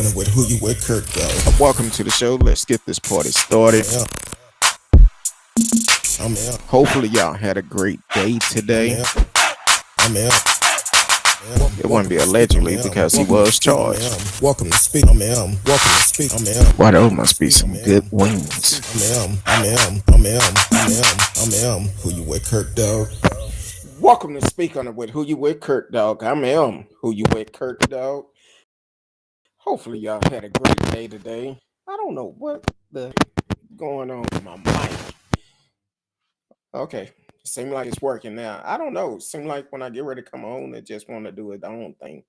With who you with, Kirk, though. Welcome to the show. Let's get this party started. Yeah, I'm out. Hopefully, y'all had a great day I'm today. out. I'm out. It wouldn't Welcome be to speak. I'm allegedly out. because he Welcome to was speak. I'm charged. out. Welcome to speak. I'm out. Welcome to speak. I'm out. Why, those Welcome to must be speak. I'm some out. good Welcome to wings. speak. I'm out. Who you with, Kirk, dog? Welcome to Speak on It with Who You With, Kurt Dog. I'm M. Who You With, Kurt Dog. Hopefully, y'all had a great day today. I don't know what the going on with my mic. Okay, seems like it's working now. I don't know. Seems like when I get ready to come on, it just want to do its own thing.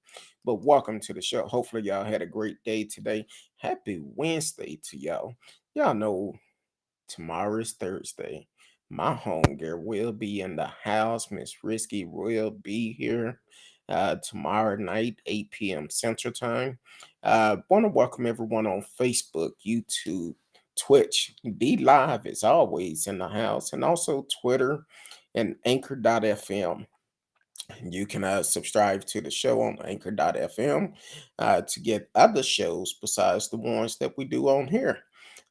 But welcome to the show. Hopefully, y'all had a great day today. Happy Wednesday to y'all. Y'all know tomorrow is Thursday. My home girl will be in the house. Miss Risky will be here tomorrow night, 8 p.m. Central Time. Want to welcome everyone on Facebook, YouTube, Twitch. D Live is always in the house, and also Twitter and Anchor.fm. You can subscribe to the show on Anchor.fm to get other shows besides the ones that we do on here.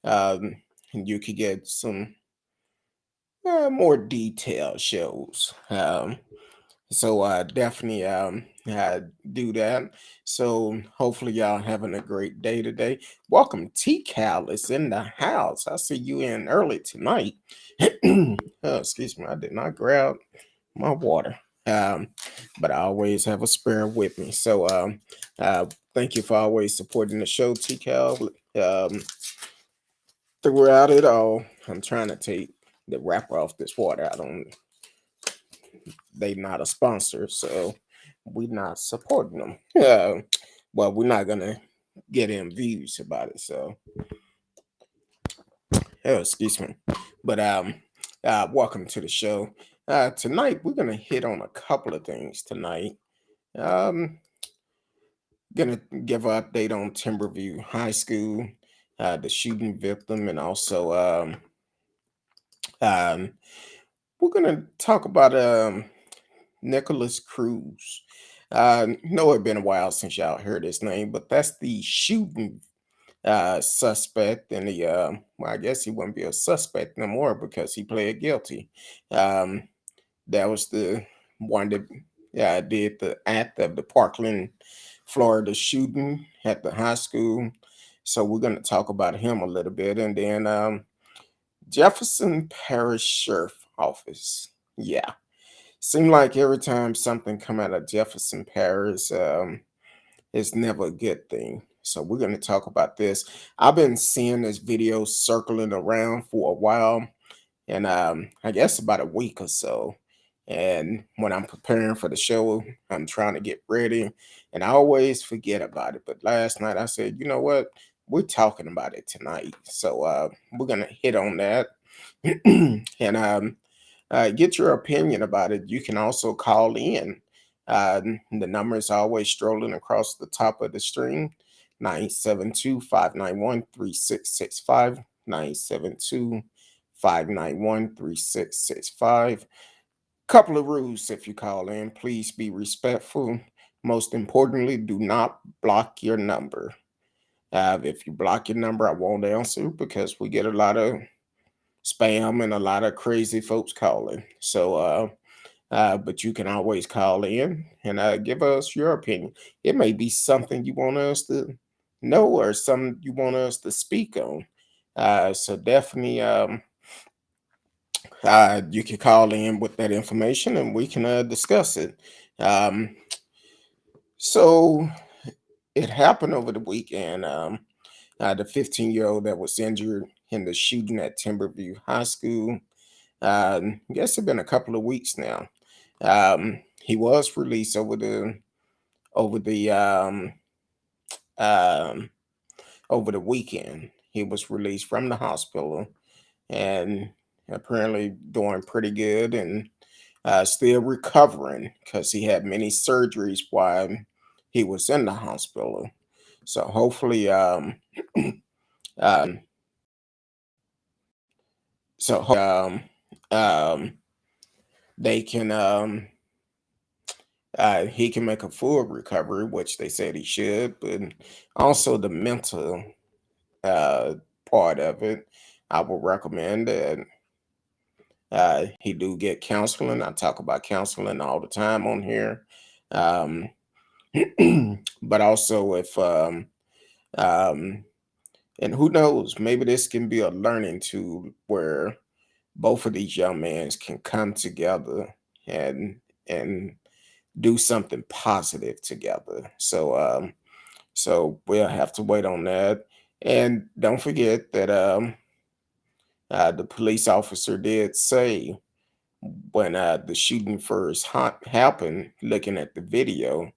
And you could get some more detailed shows. So definitely do that. So hopefully y'all having a great day today. Welcome, T Cal is in the house. I see you in early tonight. Oh, excuse me, I did not grab my water. Um, but I always have a spare with me. So thank you for always supporting the show, T Cal. Throughout it all, I'm trying to take the wrapper off this water. I don't they not a sponsor, so we're not supporting them. Well, we're not gonna get in views about it. So, excuse me. But welcome to the show. Tonight we're gonna hit on a couple of things tonight. Um, gonna give an update on Timberview High School, the shooting victim, and also um, we're gonna talk about Nikolas Cruz. Know it's been a while since y'all heard his name, but that's the shooting suspect, and well, I guess he wouldn't be a suspect no more because he pled guilty. Um, that was the one that did the act of the Parkland, Florida shooting at the high school. So we're going to talk about him a little bit, and then Jefferson Parish Sheriff office. Yeah, seem like every time something come out of Jefferson Parish, it's never a good thing. So we're going to talk about this. I've been seeing this video circling around for a while, and I guess about a week or so. And when I'm preparing for the show, I'm trying to get ready, and I always forget about it. But last night I said, you know what? We're talking about it tonight, so we're gonna hit on that, and get your opinion about it. You can also call in. The number is always strolling across the top of the screen, 972-591-3665, 972-591-3665. Couple of rules if you call in. Please be respectful. Most importantly, do not block your number. If you block your number, I won't answer because we get a lot of spam and a lot of crazy folks calling. So, but you can always call in and give us your opinion. It may be something you want us to know or something you want us to speak on. So definitely, you can call in with that information and we can discuss it. Um, so it happened over the weekend. The 15-year-old that was injured in the shooting at Timberview High School. I guess it's been a couple of weeks now. He was released over the um, over the weekend. He was released from the hospital and apparently doing pretty good and still recovering because he had many surgeries while he was in the hospital. So hopefully, um, so um, they can he can make a full recovery, which they said he should, but also the mental uh, part of it, I would recommend that he do get counseling. I talk about counseling all the time on here. Um, but also if um, and who knows, maybe this can be a learning tool where both of these young men can come together and and do something positive together. So we'll have to wait on that. And don't forget that the police officer did say when the shooting first happened, looking at the video,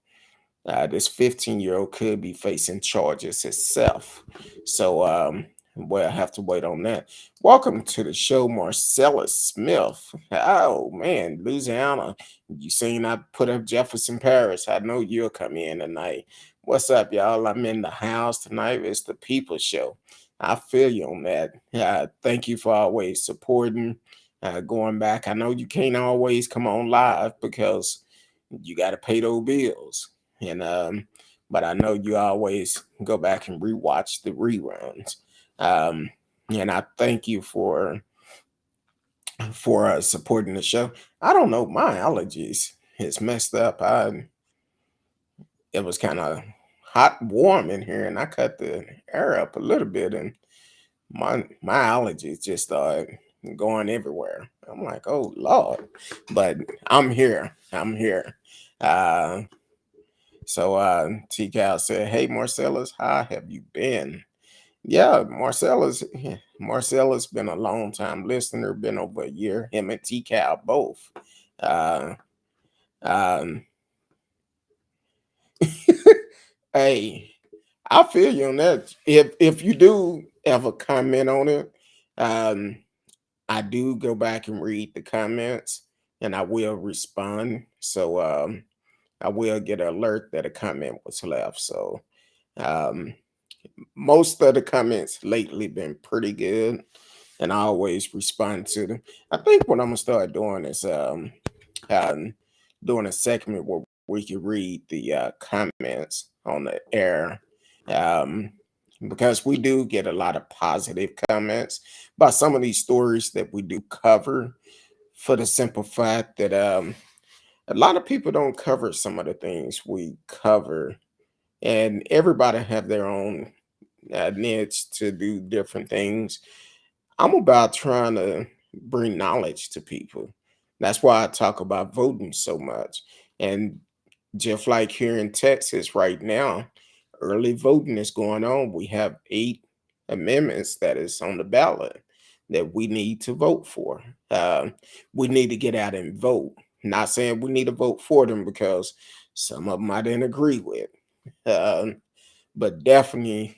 this 15-year-old could be facing charges himself. So we'll have to wait on that. Welcome to the show, Marcellus Smith. Oh man, Louisiana. You seen I put up Jefferson Parish. I know you'll come in tonight. What's up, y'all? I'm in the house tonight. It's the People Show. I feel you on that. Thank you for always supporting, going back. I know you can't always come on live because you got to pay those bills. And but I know you always go back and rewatch the reruns. Um, and I thank you for supporting the show. I don't know, my allergies is messed up. It was kind of hot, warm in here, and I cut the air up a little bit, and my allergies just started going everywhere. I'm like, oh Lord, but I'm here. I'm here. Uh, So T Cal said, "Hey Marcellus, how have you been?" Yeah, Marcellus been a long time listener, been over a year. Him and T Cal both. Uh, um, hey, I feel you on that. If you do ever comment on it, um, I do go back and read the comments, and I will respond. So I will get an alert that a comment was left. So. Um, Most of the comments lately been pretty good, and I always respond to them. I think what I'm gonna start doing is um doing a segment where we can read the comments on the air, um because we do get a lot of positive comments about some of these stories that we do cover, for the simple fact that a lot of people don't cover some of the things we cover, and everybody have their own niche to do different things. I'm about trying to bring knowledge to people. That's why I talk about voting so much. And just like here in Texas right now, early voting is going on. We have 8 amendments that is on the ballot that we need to vote for. We need to get out and vote. Not saying we need to vote for them because some of them I didn't agree with. Um, but definitely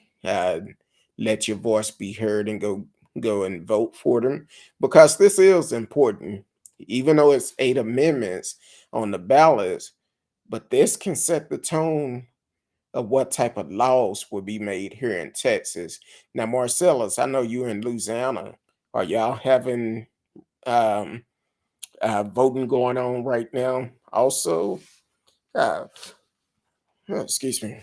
let your voice be heard and go and vote for them, because this is important. Even though it's 8 amendments on the ballots, but this can set the tone of what type of laws will be made here in Texas. Now, Marcellus, I know you're in Louisiana. Are y'all having um, voting going on right now? Also, uh, excuse me.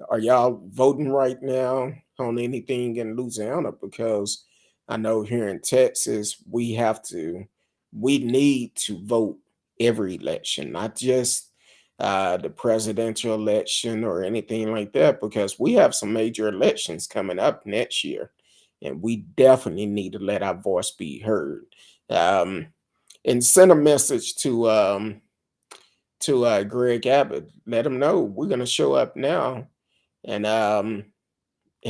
Are y'all voting right now on anything in Louisiana? Because I know here in Texas, we need to vote every election, not just the presidential election or anything like that, because we have some major elections coming up next year, and we definitely need to let our voice be heard. Um, and send a message to Greg Abbott. Let him know we're going to show up now, and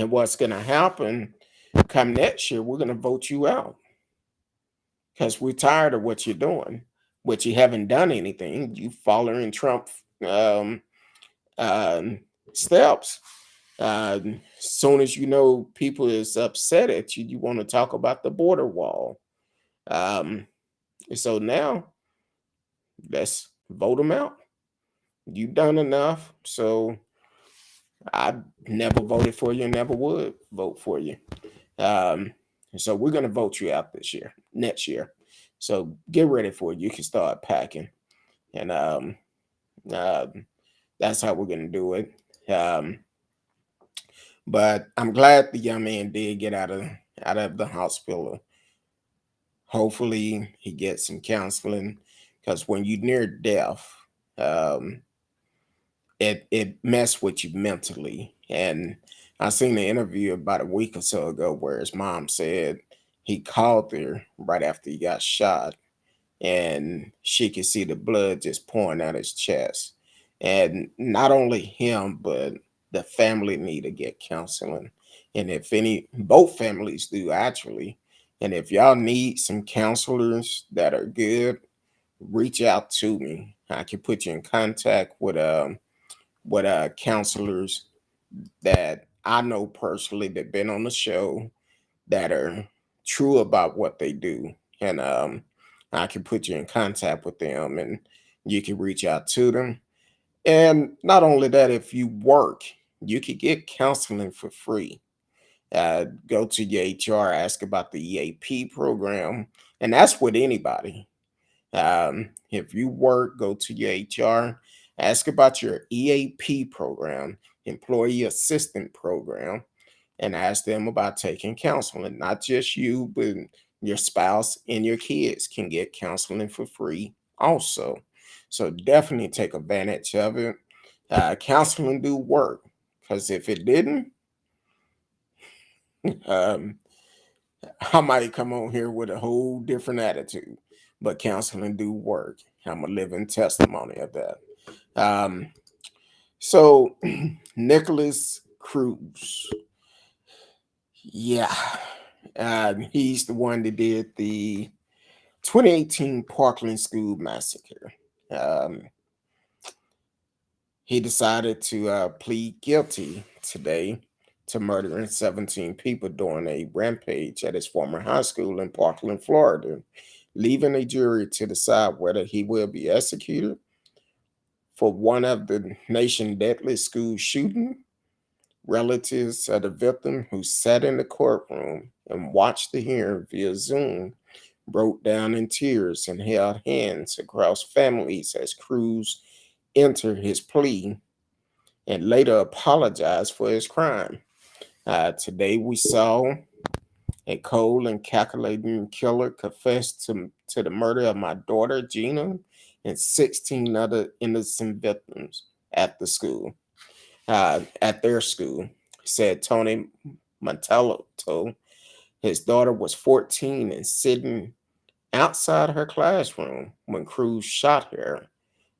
what's going to happen come next year, we're going to vote you out because we're tired of what you're doing, but you haven't done anything. You following Trump um, um, steps. Soon as you know people is upset at you, you want to talk about the border wall. Um, so now let's vote them out. You've done enough. So I never voted for you, never would vote for you. Um, so we're gonna vote you out next year. So get ready for it. You can start packing. And Um, that's how we're gonna do it. Um, but I'm glad the young man did get out of the hospital. Hopefully, he gets some counseling because when you're near death, um, it messed with you mentally. And I seen an interview about a week or so ago where his mom said he called her right after he got shot, and she could see the blood just pouring out his chest. And not only him, but the family need to get counseling. And if any, both families do actually. And if y'all need some counselors that are good, reach out to me. I can put you in contact with counselors that I know personally that been on the show that are true about what they do, and I can put you in contact with them, and you can reach out to them. And not only that, if you work, you can get counseling for free. Go to your HR, ask about the EAP program, and that's with anybody. If you work, go to your HR, ask about your EAP program, Employee Assistant Program, and ask them about taking counseling. Not just you, but your spouse and your kids can get counseling for free also. So definitely take advantage of it. Counseling do work because if it didn't, um, I might come on here with a whole different attitude. But counseling do work. I'm a living testimony of that. Um, so Nikolas Cruz, yeah, he's the one that did the 2018 Parkland school massacre. Um, he decided to plead guilty today to murdering 17 people during a rampage at his former high school in Parkland, Florida, leaving a jury to decide whether he will be executed for one of the nation's deadliest school shooting. Relatives of the victim who sat in the courtroom and watched the hearing via Zoom broke down in tears and held hands across families as Cruz entered his plea and later apologized for his crime. Today, we saw a cold and calculating killer confess to the murder of my daughter, Gina, and 16 other innocent victims at the school, at their school, said Tony Montalto. His daughter was 14 and sitting outside her classroom when Cruz shot her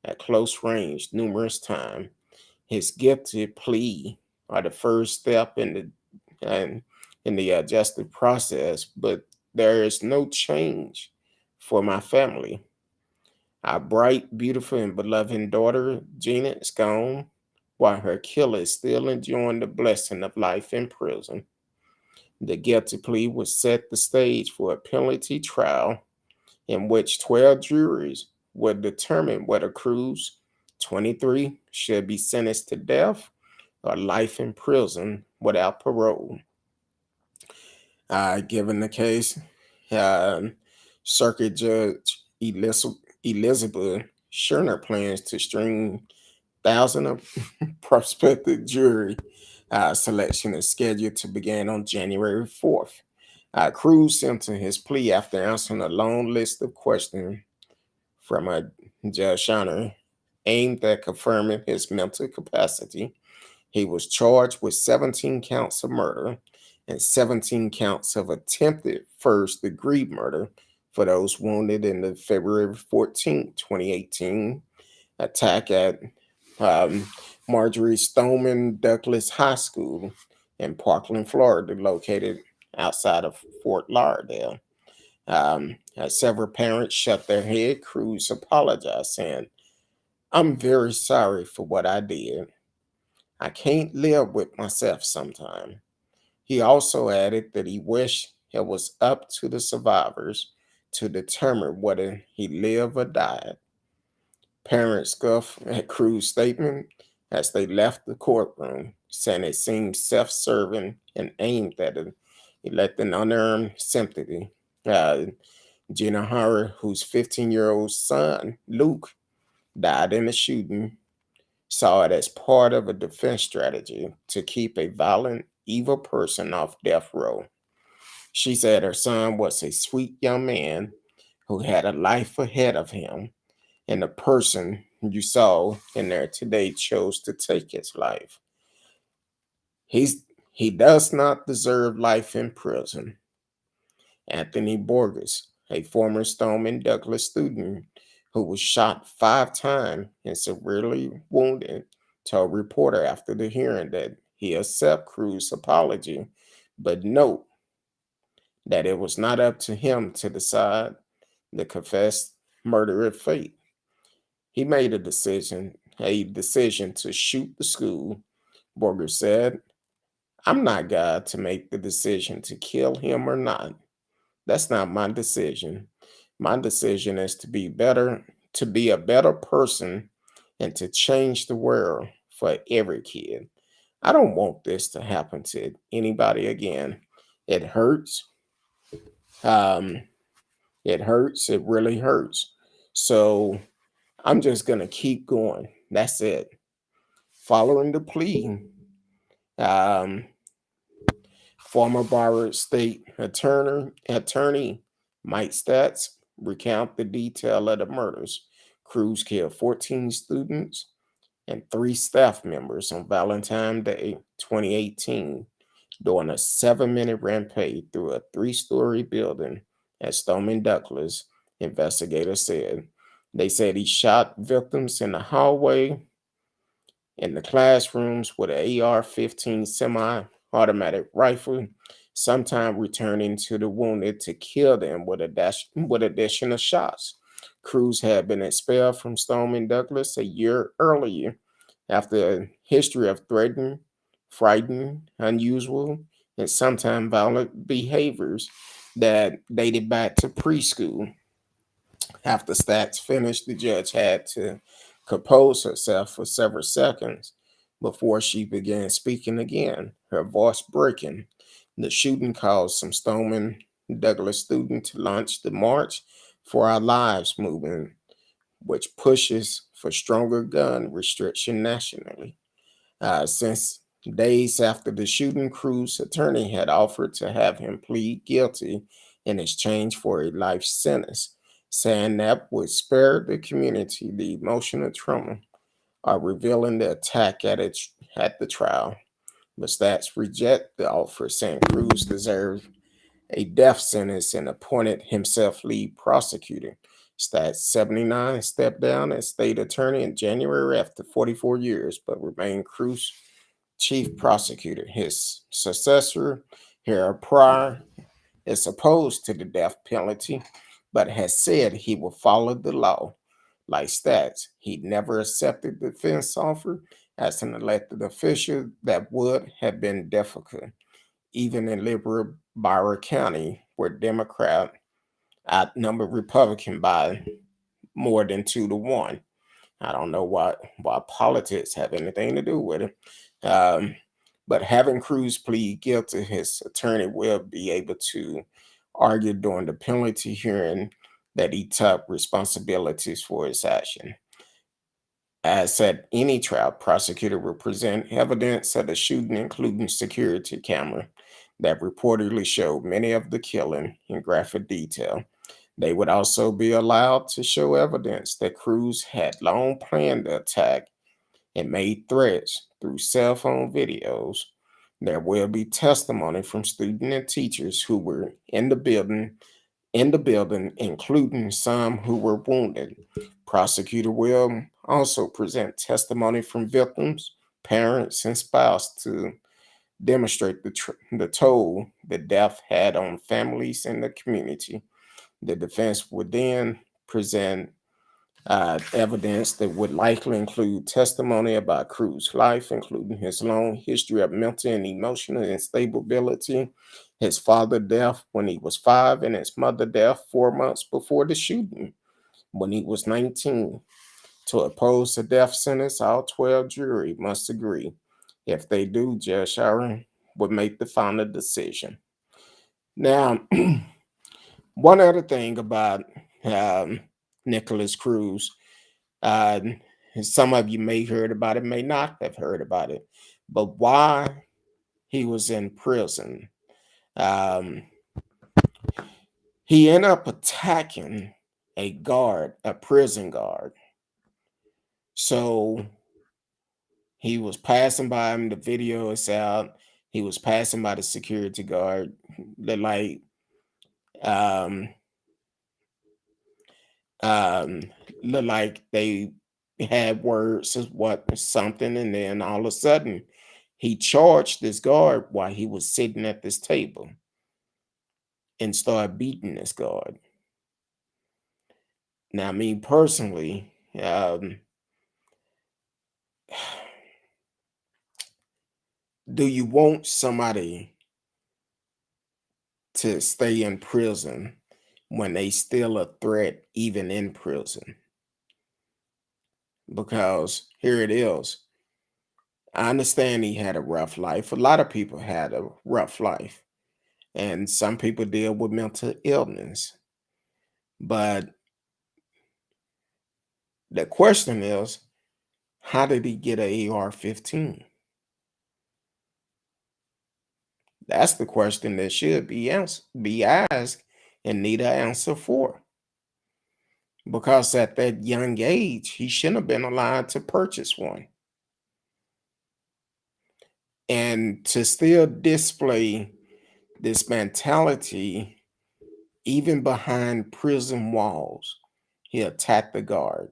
at close range numerous times. His guilty plea are the first step in, in the justice process, but there is no change for my family. Our bright, beautiful, and beloved daughter, Gina, is gone, while her killer is still enjoying the blessing of life in prison. The guilty plea would set the stage for a penalty trial in which 12 juries would determine whether Cruz, 23, should be sentenced to death or life in prison without parole. Given the case, um, Circuit Judge Elizabeth Scherner plans to string thousands of prospective jury selection is scheduled to begin on January 4th. Cruz sent his plea after answering a long list of questions from Judge Scherner aimed at confirming his mental capacity. He was charged with 17 counts of murder and 17 counts of attempted first degree murder for those wounded in the February 14, 2018 attack at um, Marjorie Stoneman Douglas High School in Parkland, Florida, located outside of Fort Lauderdale. As several parents shut their head, Cruz apologized, saying, "I'm very sorry for what I did. I can't live with myself sometimes." He also added that he wished it was up to the survivors to determine whether he lived or died. Parents scoffed at Cruz's statement as they left the courtroom, saying it seemed self serving and aimed at it, electing unearned sympathy. Uh, Gina Hara, whose 15-year-old son, Luke, died in the shooting, saw it as part of a defense strategy to keep a violent, evil person off death row. She said her son was a sweet young man who had a life ahead of him, and the person you saw in there today chose to take his life. He's he does not deserve life in prison. Anthony Borges, a former Stoneman Douglas student who was shot 5 times and severely wounded, told a reporter after the hearing that he accepted Cruz's apology, but note that it was not up to him to decide the confessed murderer's fate. He made a decision to shoot the school. Borges said, "I'm not God to make the decision to kill him or not. That's not my decision. My decision is to be a better person and to change the world for every kid. I don't want this to happen to anybody again. It hurts. Um, it hurts. It really hurts. So I'm just going to keep going. That's it." Following the plea, um, former Broward State attorney Mike Statz recount the detail of the murders. Cruz killed 14 students and 3 staff members on Valentine's Day 2018 during a 7-minute rampage through a 3-story building at Stoneman Douglas, investigators said. They said he shot victims in the hallway, in the classrooms with an AR-15 semi-automatic rifle, sometime returning to the wounded to kill them with additional shots. Cruz had been expelled from Stoneman Douglas a year earlier after a history of threatening, frightening, unusual, and sometimes violent behaviors that dated back to preschool. After stats finished, the judge had to compose herself for several seconds before she began speaking again, her voice breaking. The shooting caused some Stoneman Douglas students to launch the March for Our Lives movement, which pushes for stronger gun restriction nationally. Since days after the shooting, Cruz's attorney had offered to have him plead guilty in exchange for a life sentence, saying that would spare the community the emotional trauma of revealing the attack at the trial. But Stats reject the offer, saying Cruz deserved a death sentence and appointed himself lead prosecutor. Stats 79 stepped down as state attorney in January after 44 years, but remained Cruz chief prosecutor. His successor, Harold Pryor, is opposed to the death penalty, but has said he will follow the law. Like Stats, he never accepted the defense offer as an elected official that would have been difficult, even in liberal Broward County, where Democrat outnumbered Republican by more than 2-1. I don't know why politics have anything to do with it. Um, but having Cruz plead guilty, his attorney will be able to argue during the penalty hearing that he took responsibilities for his action. As at any trial, prosecutor will present evidence of the shooting, including security camera that reportedly showed many of the killing in graphic detail. They would also be allowed to show evidence that Cruz had long planned the attack and made threats through cell phone videos. There will be testimony from students and teachers who were in the building, including some who were wounded. Prosecutor will also present testimony from victims, parents, and spouse to demonstrate the toll the death had on families and the community. The defense would then present evidence that would likely include testimony about Cruz's life, including his long history of mental and emotional instability, his father death when he was 5, and his mother death 4 months before the shooting when he was 19. To oppose the death sentence, all 12 jury must agree. If they do, Judge Aaron would make the final decision. Now, one other thing about um, Nikolas Cruz. Uh, some of you may heard about it, may not have heard about it, but why he was in prison. Um, he ended up attacking a guard, a prison guard. So he was passing by him. The video is out. He was passing by the security guard. The like um um looked like they had words as what something, and then all of a sudden he charged this guard while he was sitting at this table and started beating this guard. Now, me personally, do you want somebody to stay in prison when they still a threat even in prison? Because here it is. I understand he had a rough life. A lot of people had a rough life, and some people deal with mental illness. But the question is, how did he get an AR-15? That's the question that should be asked and need an answer for. Because at that young age, he shouldn't have been allowed to purchase one. And to still display this mentality, even behind prison walls, he attacked the guard.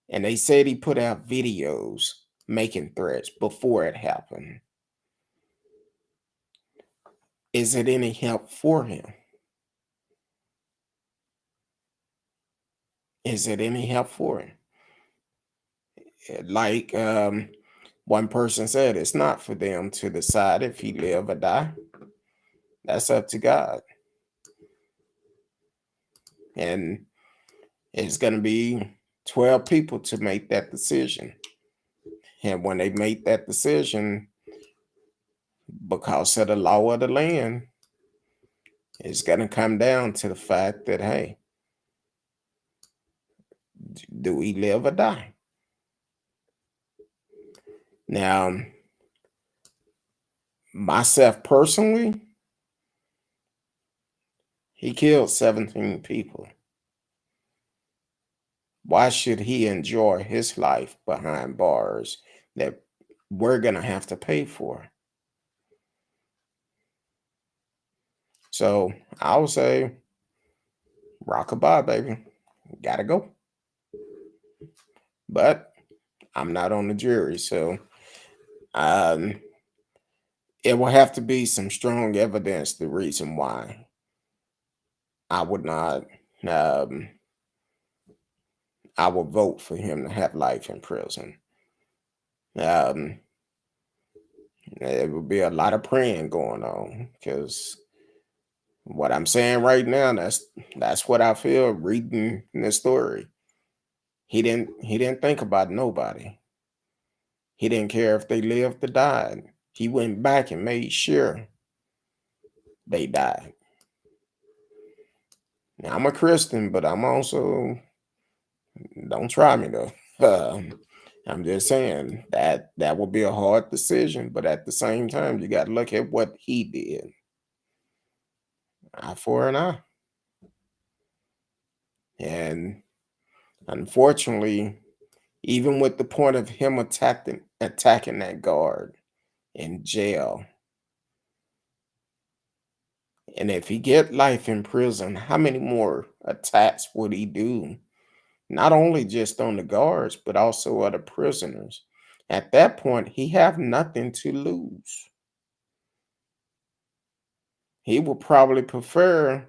And they said he put out videos making threats before it happened. Is it any help for him? Is it any help for him? Like one person said, it's not for them to decide if he live or die. That's up to God. And it's going to be 12 people to make that decision. And when they make that decision, because of the law of the land, it's going to come down to the fact that, hey, do we live or die? Now, myself personally, he killed 17 people. Why should he enjoy his life behind bars that we're going to have to pay for? So I would say, rockabye, baby. Gotta go. But I'm not on the jury, so um, it will have to be some strong evidence the reason why I would not. Um, I would vote for him to have life in prison. Um, there would be a lot of praying going on because what I'm saying right now, that's what I feel reading the story. He didn't think about nobody. He didn't care if they lived or died. He went back and made sure they died. Now, I'm a Christian, but I'm also, don't try me though. I'm just saying that would be a hard decision, but at the same time, you got to look at what he did. Eye for an eye. And unfortunately, even with the point of him attacking that guard in jail, and if he get life in prison, how many more attacks would he do? Not only just on the guards, but also other prisoners. At that point, he have nothing to lose. He would probably prefer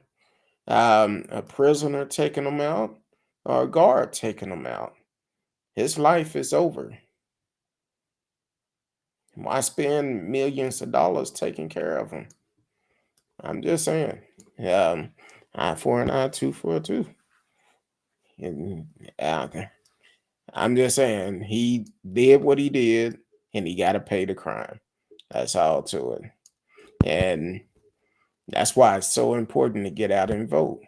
a prisoner taking him out or a guard taking him out. His life is over. Why spend millions of dollars taking care of him? I'm just saying. Um, eye for an eye, two for a two. And, I'm just saying he did what he did, and he got to pay the crime. That's all to it. And that's why it's so important to get out and vote.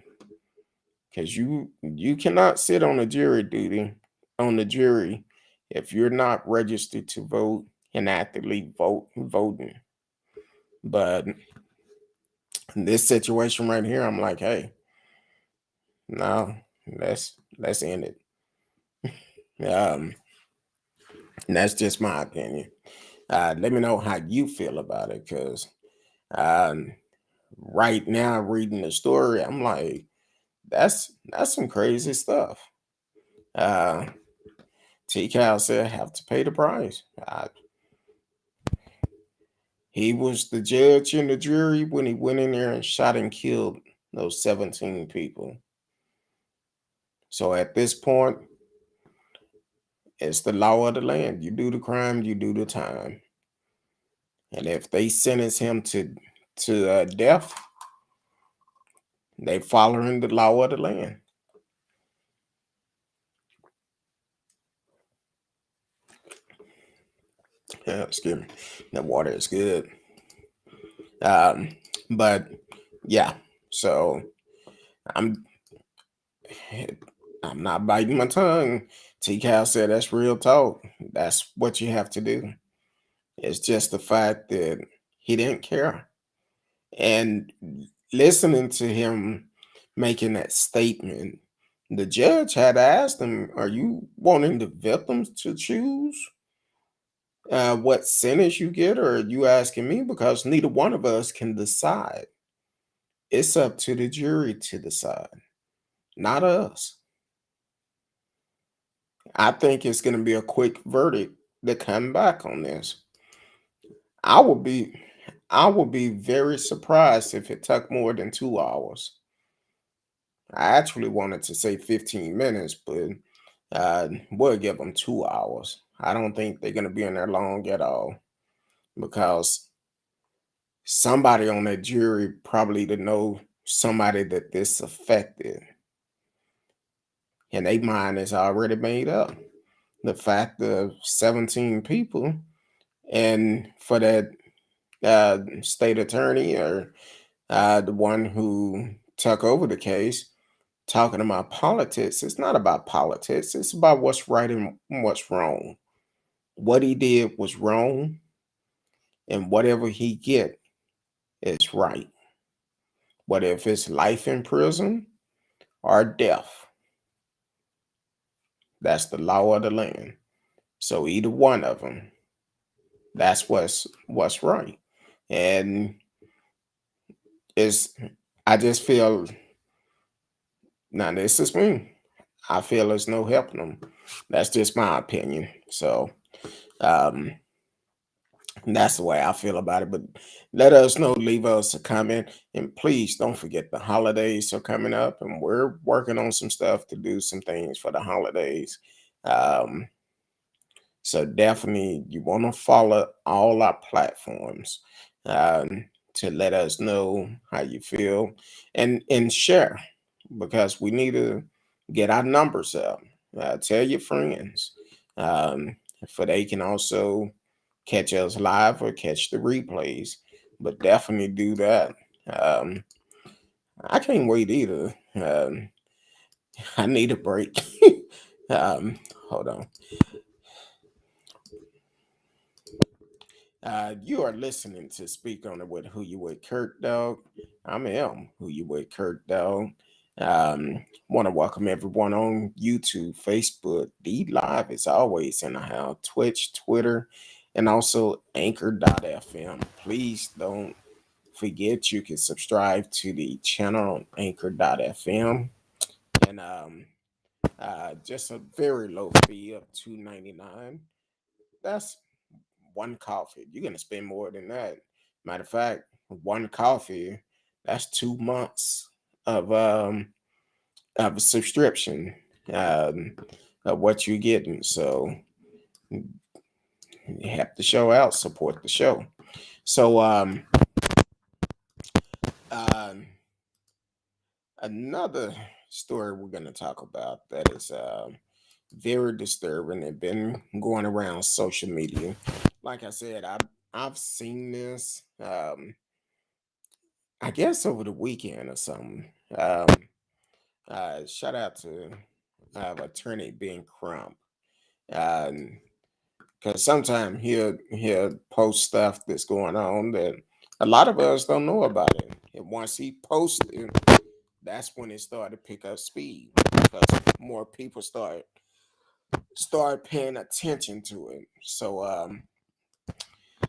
Because you cannot sit on a jury duty on the jury, if you're not registered to vote and actively voting. But in this situation right here, I'm like, hey, no, let's end it. Um, and that's just my opinion. Let me know how you feel about it, because um, right now, reading the story, I'm like, that's some crazy stuff. Uh, T. Cal said, have to pay the price. He was the judge and the jury when he went in there and shot and killed those 17 people. So at this point, it's the law of the land. You do the crime, you do the time. And if they sentence him to death, they following the law of the land. Yeah, excuse me. The water is good. Um, but yeah, so I'm I'm not biting my tongue. T. Cal said that's real talk. That's what you have to do. It's just the fact that he didn't care. And listening to him making that statement, the judge had asked him, are you wanting the victims to choose what sentence you get, or are you asking me? Because neither one of us can decide. It's up to the jury to decide, not us. I think it's going to be a quick verdict to come back on this. I would be I would be very surprised if it took more than 2 hours. I actually wanted to say 15 minutes, but we'll give them 2 hours. I don't think they're going to be in there long at all, because somebody on that jury probably to know somebody that this affected, and their mind is already made up. The fact of 17 people, and for that state attorney, or the one who took over the case, talking about politics. It's not about politics. It's about what's right and what's wrong. What he did was wrong, and whatever he get is right. Whether if it's life in prison or death, that's the law of the land. So either one of them, that's what's right. And it's I just feel, now this is me. I feel there's no helping them. That's just my opinion. So um that's the way I feel about it. But let us know, leave us a comment, and please don't forget the holidays are coming up, and we're working on some stuff to do some things for the holidays. Um, so definitely, you want to follow all our platforms to let us know how you feel, and share, because we need to get our numbers up. Tell your friends, um, for they can also catch us live or catch the replays. But definitely do that. Um, I can't wait either. I need a break. um, Hold on. You are listening to Speak On It with Who You With Kurt Dog. I'm M, Who You With Kurt Dog. Want to welcome everyone on YouTube, Facebook, D Live is always in the house, Twitch, Twitter, and also Anchor.fm. Please don't forget you can subscribe to the channel on Anchor.fm, and just a very low fee of $2.99. That's one coffee. You're gonna spend more than that. Matter of fact, one coffee, that's 2 months of a subscription, um, of what you're getting. So you help the show out, support the show. So um another story we're gonna talk about that is very disturbing and been going around social media. Like I said, I've seen this. I guess over the weekend or something. Shout out to attorney Ben Crump. Because sometimes he'll post stuff that's going on that a lot of us don't know about it. And once he posted, that's when it started to pick up speed because more people start paying attention to it.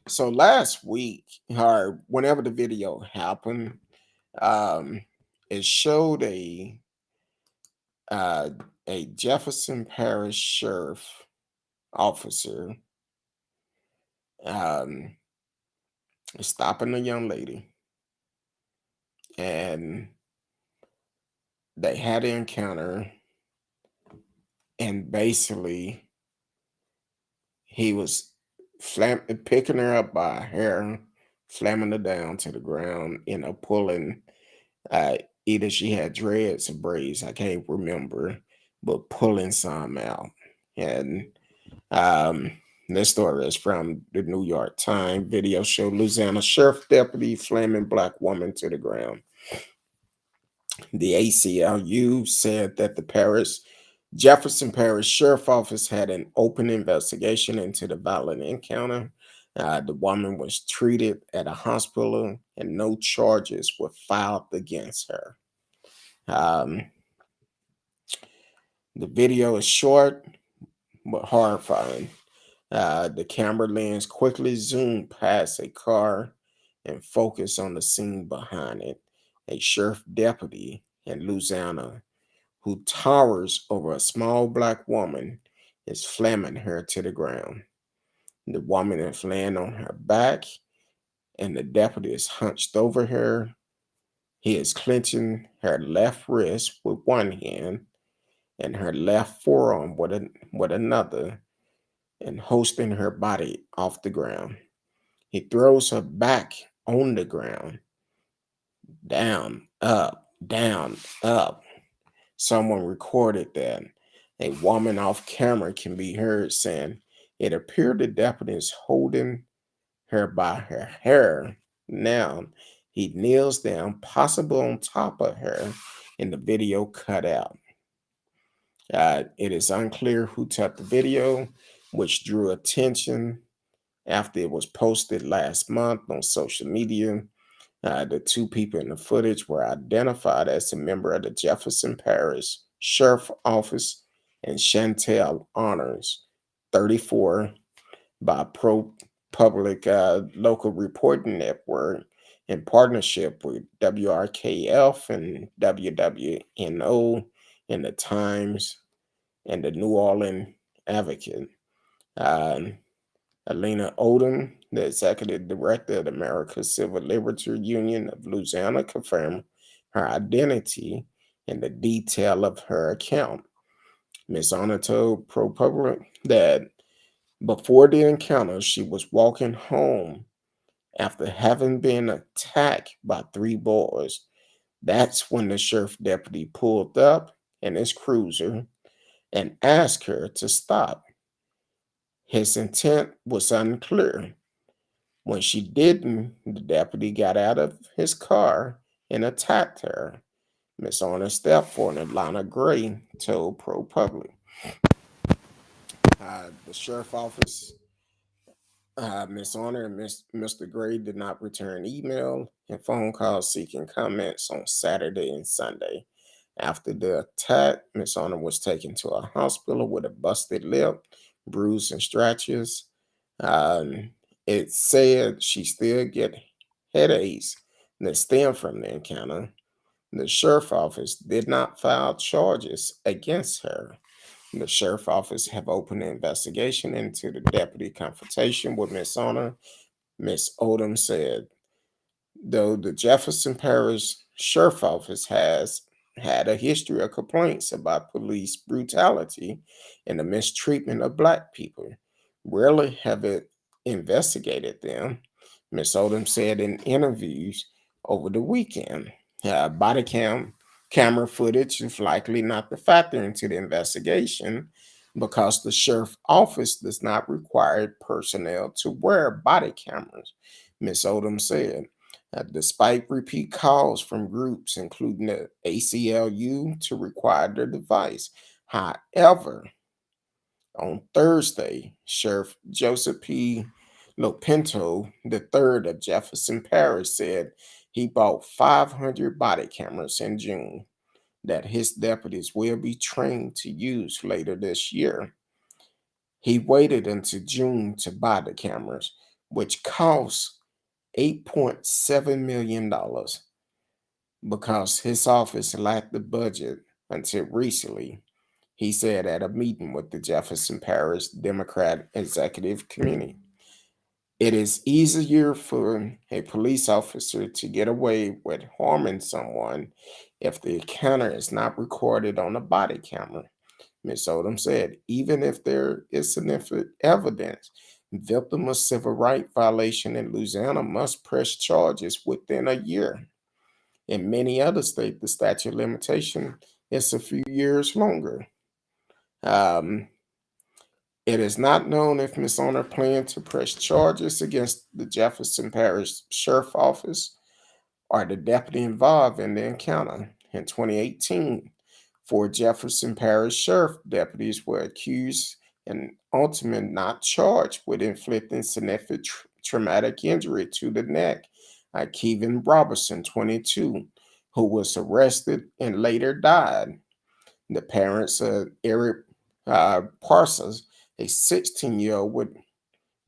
So last week, or whenever the video happened, um, it showed uh, a Jefferson Parish Sheriff officer um, stopping a young lady, and they had an encounter, and basically he was picking her up by her hair, slamming her down to the ground, pulling. Uh, Either she had dreads or braids, I can't remember, but pulling some out. And um, this story is from the New York Times. Video showed Louisiana Sheriff deputy slamming black woman to the ground. The ACLU said that the Jefferson Parish Sheriff Office had an open investigation into the violent encounter. The woman was treated at a hospital and no charges were filed against her. Um, the video is short but horrifying. The camera lens quickly zoomed past a car and focused on the scene behind it. A sheriff deputy in Louisiana who towers over a small black woman is slamming her to the ground. The woman is laying on her back, and the deputy is hunched over her. He is clenching her left wrist with one hand and her left forearm with another, and hoisting her body off the ground. He throws her back on the ground, down, up, down, up. Someone recorded that. A woman off camera can be heard saying, "It appeared the deputy is holding her by her hair. Now he kneels down, possibly on top of her," and the video cut out. It is unclear who took the video, which drew attention after it was posted last month on social media. The two people in the footage were identified as a member of the Jefferson Parish Sheriff Office and Shantel Arnold, 34, by Pro Public Local Reporting Network in partnership with WRKF and WWNO in the Times and the New Orleans Advocate. Um, Alina Odom, the executive director of the American Civil Liberties Union of Louisiana, confirmed her identity and the detail of her account. Ms. Honor told ProPublica that before the encounter, she was walking home after having been attacked by three boys. That's when the sheriff deputy pulled up in his cruiser and asked her to stop. His intent was unclear. When she didn't, the deputy got out of his car and attacked her. Miss Honor Stepford and Lana Gray told ProPublica. The sheriff office, Miss Honor and Mr. Gray did not return email and phone calls seeking comments on Saturday and Sunday. After the attack, Miss Honor was taken to a hospital with a busted lip, bruises and scratches. Um, it said she still get headaches that stem from the encounter. The sheriff office did not file charges against her. The sheriff office have opened an investigation into the deputy confrontation with Miss Honor. Miss Odom said, though the Jefferson Parish Sheriff Office has had a history of complaints about police brutality and the mistreatment of black people, rarely have it investigated them. Miss Odom said in interviews over the weekend. Body camera footage is likely not the factor into the investigation because the sheriff office does not require personnel to wear body cameras, Miss Odom said. Despite repeat calls from groups, including the ACLU, to require the device. However, On Thursday, Sheriff Joseph P. Lopinto III of Jefferson Parish said he bought 500 body cameras in June that his deputies will be trained to use later this year. He waited until June to buy the cameras, which cost $8.7 million because his office lacked the budget until recently, he said at a meeting with the Jefferson Parish Democrat Executive Committee. It is easier for a police officer to get away with harming someone if the encounter is not recorded on a body camera, Ms. Odom said. Even if there is significant evidence, victim of civil rights violation in Louisiana must press charges within a year. In many other states, the statute of limitation is a few years longer. Um, it is not known if Ms. Owner planned to press charges against the Jefferson Parish Sheriff Office or the deputy involved in the encounter. In 2018, four Jefferson Parish Sheriff deputies were accused and ultimately not charged with inflicting significant traumatic injury to the neck. Kevin Robertson, 22, who was arrested and later died. The parents of Eric Parsons, a 16-year-old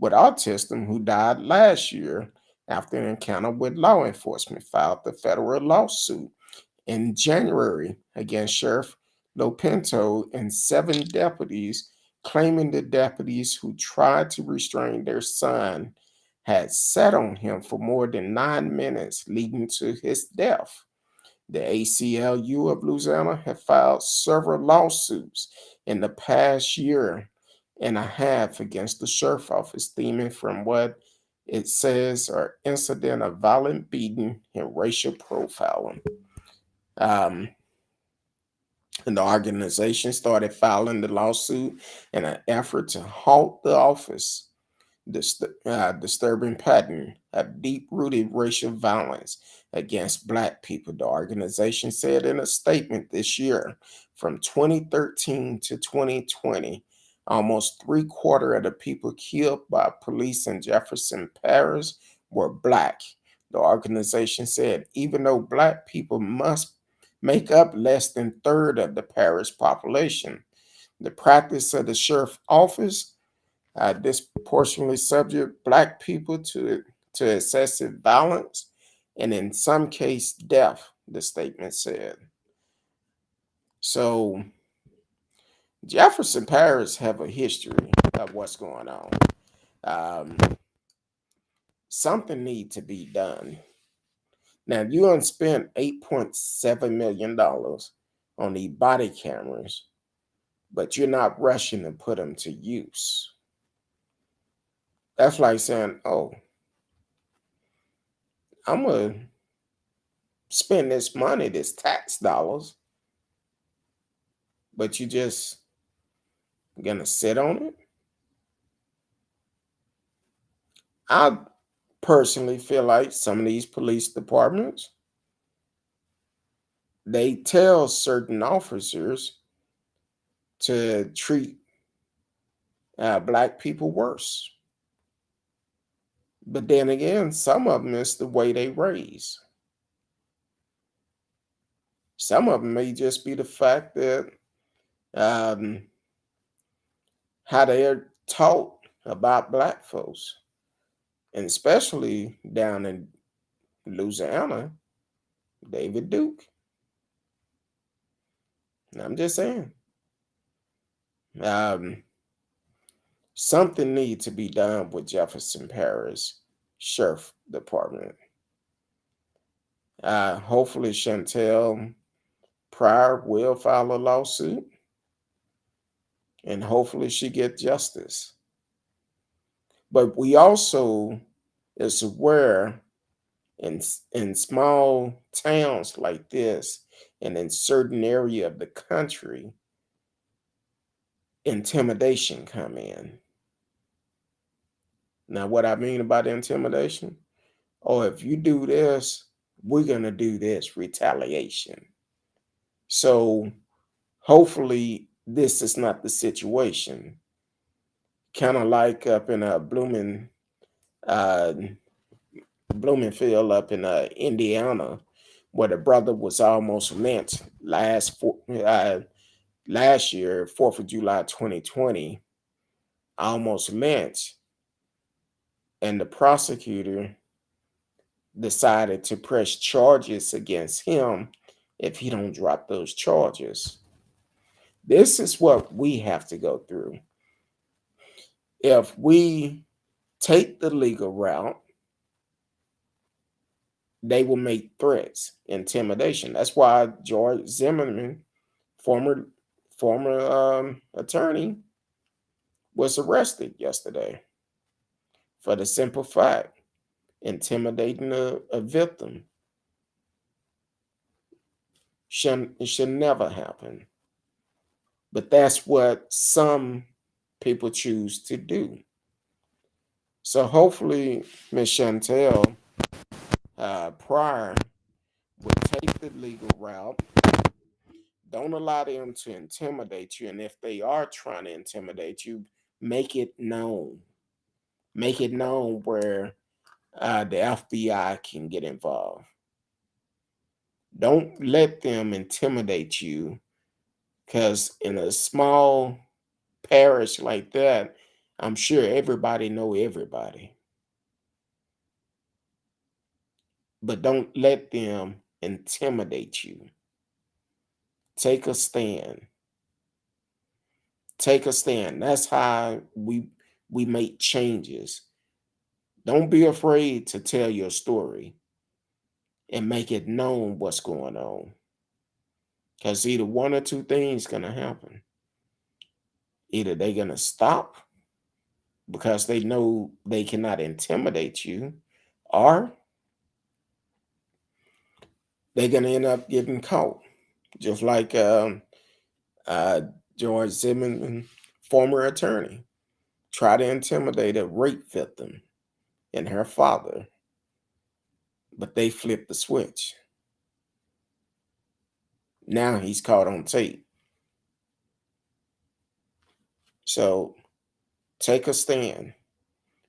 with autism who died last year after an encounter with law enforcement, filed the federal lawsuit in January against Sheriff Lopinto and 7 deputies, claiming the deputies who tried to restrain their son had sat on him for more than 9 minutes, leading to his death. The ACLU of Louisiana have filed several lawsuits in the past year and a half against the sheriff office, stemming from what it says are incidents of violent beating and racial profiling. Um, and the organization started filing the lawsuit in an effort to halt the office disturbing pattern of deep-rooted racial violence against Black people, the organization said in a statement this year. From 2013 to 2020, almost three-quarters of the people killed by police in Jefferson Parish were Black. The organization said even though Black people must make up less than a third of the parish population, the practice of the sheriff's office disproportionately subject Black people to excessive violence and in some case death, the statement said. So Jefferson Parish have a history of what's going on. Um, Something need to be done. Now you done spent $8.7 million on these body cameras, but you're not rushing to put them to use. That's like saying, oh, I'm going to spend this money, this tax dollars, but you just gonna sit on it. I personally feel like some of these police departments, they tell certain officers to treat Black people worse. But then again, some of them is the way they raise. Some of them may just be the fact that um, how they are taught about Black folks, and especially down in Louisiana, David Duke. I'm just saying. Something needs to be done with Jefferson Parish Sheriff Department. Hopefully, Shantel Pryor will file a lawsuit, and hopefully she get justice. But we also is aware in small towns like this and in certain area of the country, intimidation come in. Now, what I mean about intimidation, oh, if you do this, we're going to do this, retaliation. So hopefully this is not the situation. kind of like up in uh, Bloomingfield up in Indiana, where the brother was almost lynched last year, 4th of July 2020, almost lynched, and the prosecutor decided to press charges against him if he don't drop those charges. This is what we have to go through. If we take the legal route, they will make threats, intimidation. That's why George Zimmerman, former attorney, was arrested yesterday for the simple fact intimidating a victim. It should never happen. But that's what some people choose to do. So hopefully, Ms. Shantel Pryor would take the legal route. Don't allow them to intimidate you. And if they are trying to intimidate you, make it known. Make it known where the FBI can get involved. Don't let them intimidate you, because in a small parish like that, I'm sure everybody know everybody. But don't let them intimidate you. Take a stand. Take a stand. That's how we make changes. Don't be afraid to tell your story and make it known what's going on. Because either one or two things gonna happen. Either they're gonna stop because they know they cannot intimidate you, or they're gonna end up getting caught. Just like uh, George Zimmerman, former attorney, tried to intimidate a rape victim and her father, but they flipped the switch. Now he's caught on tape. So take a stand.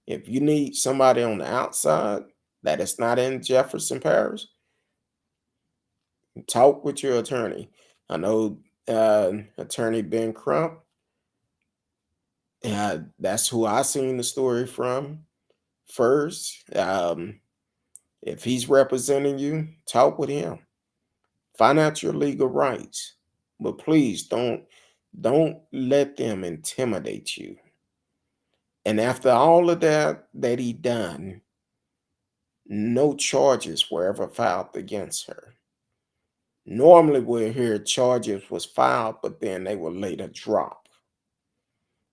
If you need somebody on the outside that is not in Jefferson Parish, talk with your attorney. I know attorney Ben Crump. That's who I seen the story from first. If he's representing you, talk with him. Find out your legal rights. But please don't let them intimidate you. And after all of that he done, no charges were ever filed against her. Normally we'll hear charges was filed, but then they were later dropped.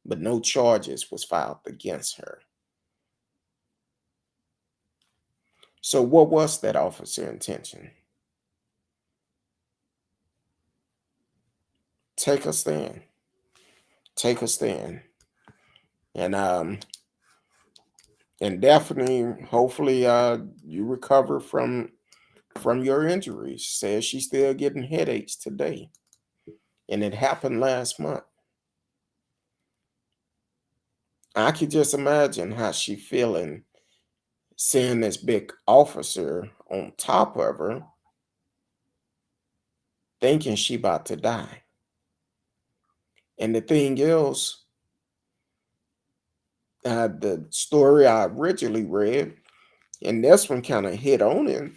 But no charges was filed against her. So what was that officer intention? Take a stand. Take a stand. And definitely, hopefully, you recover from your injuries. Says she's still getting headaches today, and it happened last month. I could just imagine how she feeling, seeing this big officer on top of her, thinking she about to die. And the thing is, the story I originally read, and this one kind of hit on it,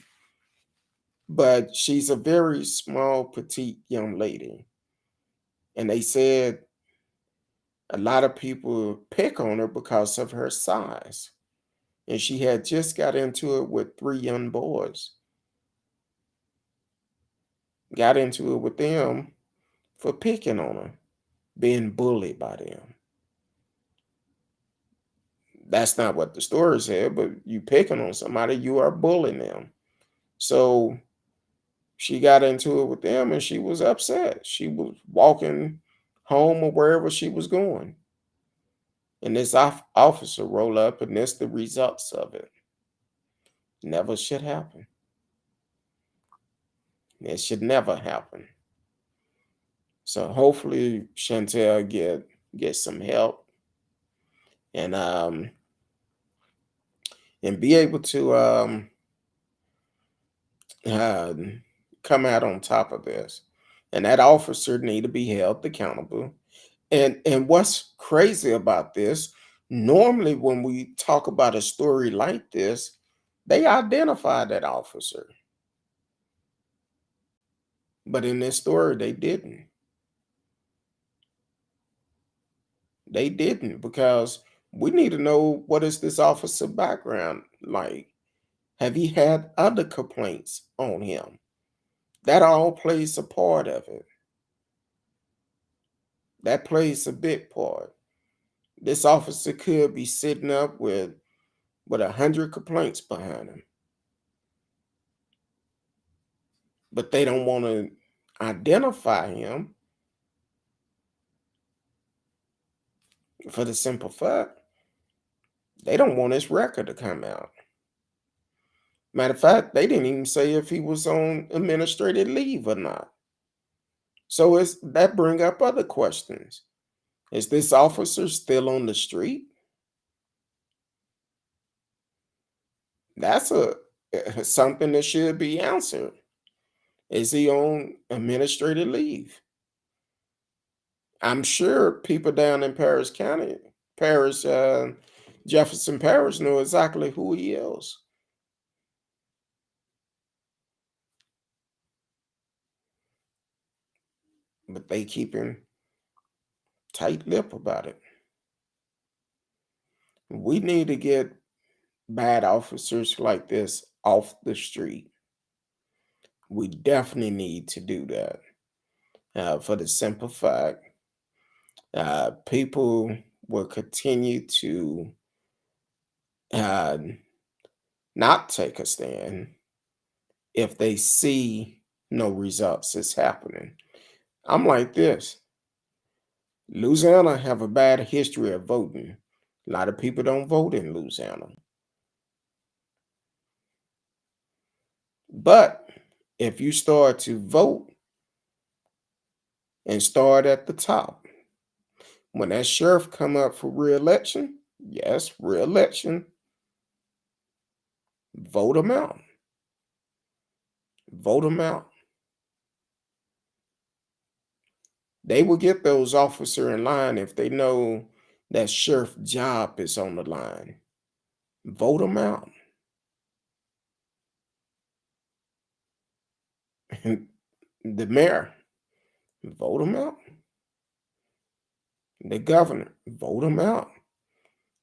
but she's a very small, petite young lady. And they said a lot of people pick on her because of her size. And she had just got into it with three young boys. Got into it with them for picking on her, being bullied by them. That's not what the story said, but you picking on somebody, you are bullying them. So she got into it with them and she was upset. She was walking home or wherever she was going. And this officer roll up, and that's the results of it. Never should happen. It should never happen. So hopefully Chantel get some help. and be able to um, come out on top of this. And that officer need to be held accountable. And what's crazy about this, normally when we talk about a story like this, they identify that officer. But in this story, they didn't. They didn't, because we need to know, what is this officer background like? Have he had other complaints on him? That all plays a part of it. That plays a big part. This officer could be sitting up with 100 complaints behind him, but they don't want to identify him for the simple fact they don't want his record to come out. Matter of fact, they didn't even say if he was on administrative leave or not. So it's that bring up other questions. Is this officer still on the street? That's a something that should be answered. Is he on administrative leave? I'm sure people down in Parish County, Parish, Jefferson Parish, know exactly who he is. But they keep him tight lip about it. We need to get bad officers like this off the street. We definitely need to do that, for the simple fact people will continue to uh, not take a stand if they see no results is happening. I'm like this. Louisiana have a bad history of voting. A lot of people don't vote in Louisiana. But if you start to vote and start at the top, when that sheriff come up for re-election, yes, re-election, vote him out. Vote him out. They will get those officer in line if they know that sheriff job is on the line. Vote him out. The mayor, vote him out. The governor, vote them out.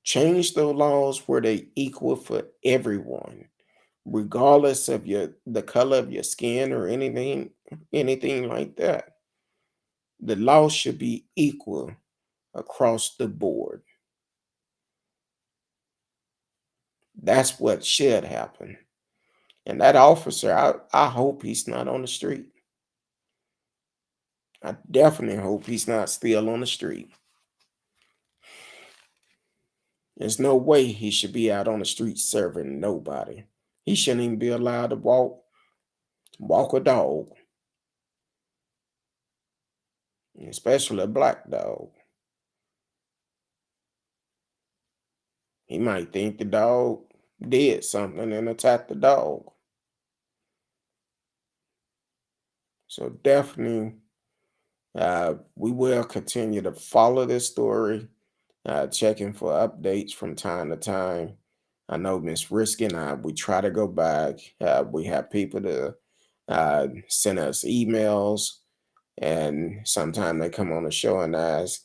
Change the laws where they equal for everyone, regardless of the color of your skin or anything like that. The law should be equal across the board. That's what should happen. And that officer, I hope he's not on the street. I definitely hope he's not still on the street. There's no way he should be out on the street serving nobody. He shouldn't even be allowed to walk a dog, especially a black dog. He might think the dog did something and attack the dog. So definitely, we will continue to follow this story, checking for updates from time to time. I know Miss Risky and I, we try to go back. We have people to send us emails, and sometimes they come on the show and ask,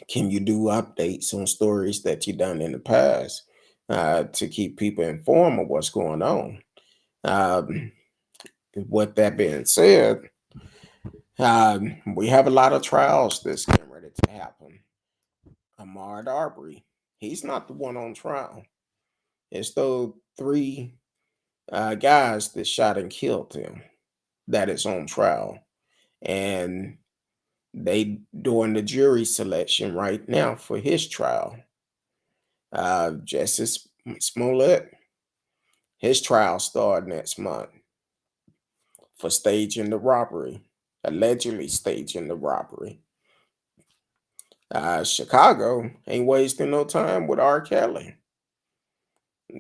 can you do updates on stories that you've done in the past, to keep people informed of what's going on? Um, with that being said, we have a lot of trials that's getting ready to happen. Ahmaud Arbery, he's not the one on trial. It's those three guys that shot and killed him that is on trial. And they doing the jury selection right now for his trial. Justice Smollett, his trial started next month for staging the robbery, allegedly staging the robbery. Chicago ain't wasting no time with R. Kelly.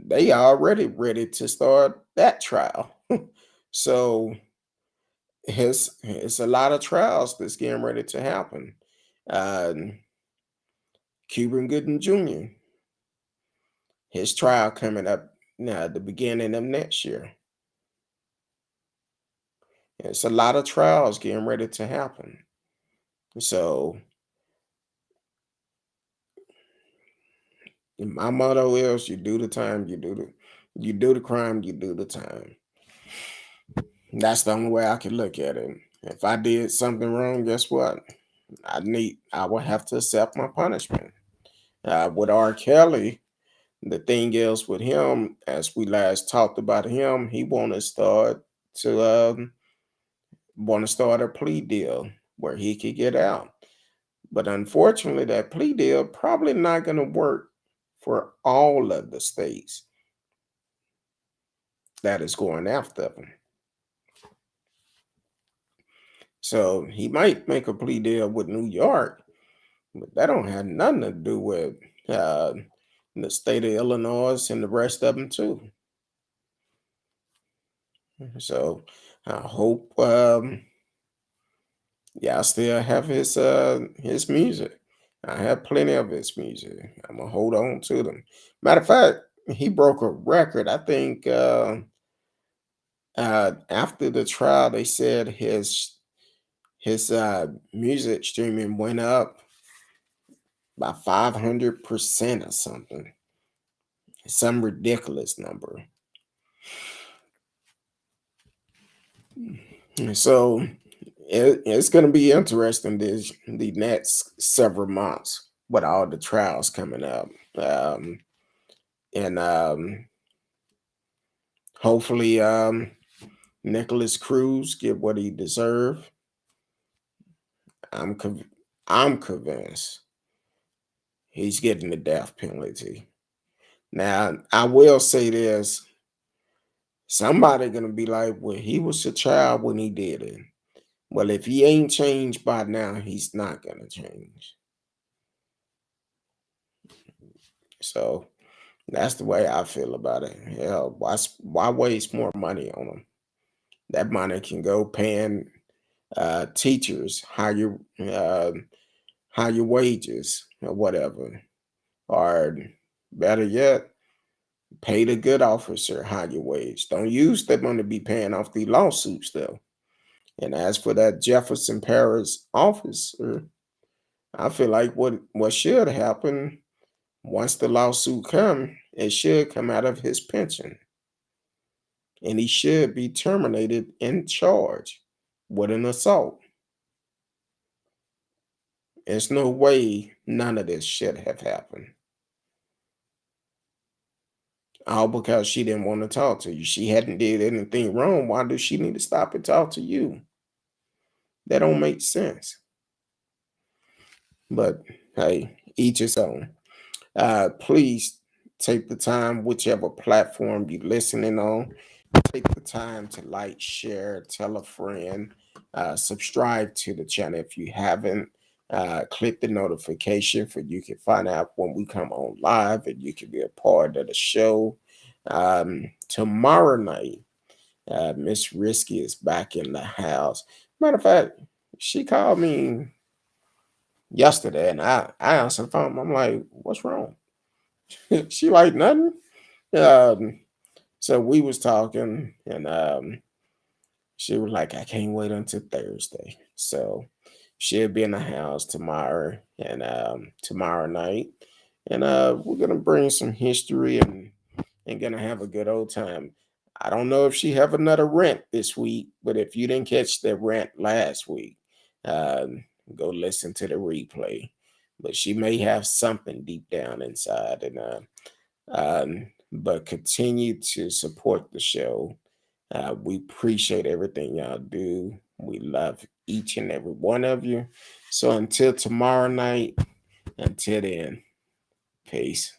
They already ready to start that trial. So it's a lot of trials that's getting ready to happen. Uh, Cuban Gooding Jr. His trial coming up now at the beginning of next year. It's a lot of trials getting ready to happen. So my motto is you do the time, you do the crime, you do the time. That's the only way I can look at it. If I did something wrong, guess what? I will have to accept my punishment. With R. Kelly, the thing is with him, as we last talked about him, he to want to start a plea deal where he could get out. But unfortunately, that plea deal probably not going to work for all of the states that is going after him. So he might make a plea deal with New York, but that don't have nothing to do with uh, the state of Illinois and the rest of them too. So I hope I still have his music. I have plenty of his music. I'm gonna hold on to them. Matter of fact, he broke a record. I think after the trial, they said his music streaming went up by 500% or something. Some ridiculous number. So it's going to be interesting the next several months with all the trials coming up, and hopefully Nikolas Cruz get what he deserved. I'm conv- I'm convinced he's getting the death penalty. Now I will say this: somebody gonna be like, "Well, he was a child when he did it." Well, if he ain't changed by now, he's not gonna change. So that's the way I feel about it. Hell, why waste more money on them? That money can go paying teachers higher wages or whatever, or better yet, pay the good officer higher wage. Don't use that money to be paying off the lawsuits though. And as for that Jefferson Parish officer, I feel like what should happen once the lawsuit come, it should come out of his pension, and he should be terminated and charged with an assault. There's no way none of this should have happened. All because she didn't want to talk to you. She hadn't did anything wrong. Why does she need to stop and talk to you? That don't make sense. But hey, each his own. Please take the time, whichever platform you're listening on, take the time to like, share, tell a friend, subscribe to the channel if you haven't. Click the notification for you can find out when we come on live and you can be a part of the show. Tomorrow night, Miss Risky is back in the house. Matter of fact, she called me yesterday and I answered the phone. I'm like, what's wrong? She like nothing. Um, so we was talking and she was like, I can't wait until Thursday. So she'll be in the house tomorrow and tomorrow night. And we're gonna bring some history and gonna have a good old time. I don't know if she have another rant this week, but if you didn't catch the rant last week, go listen to the replay. But she may have something deep down inside, and but continue to support the show. We appreciate everything y'all do. We love each and every one of you. So until tomorrow night, until then, peace.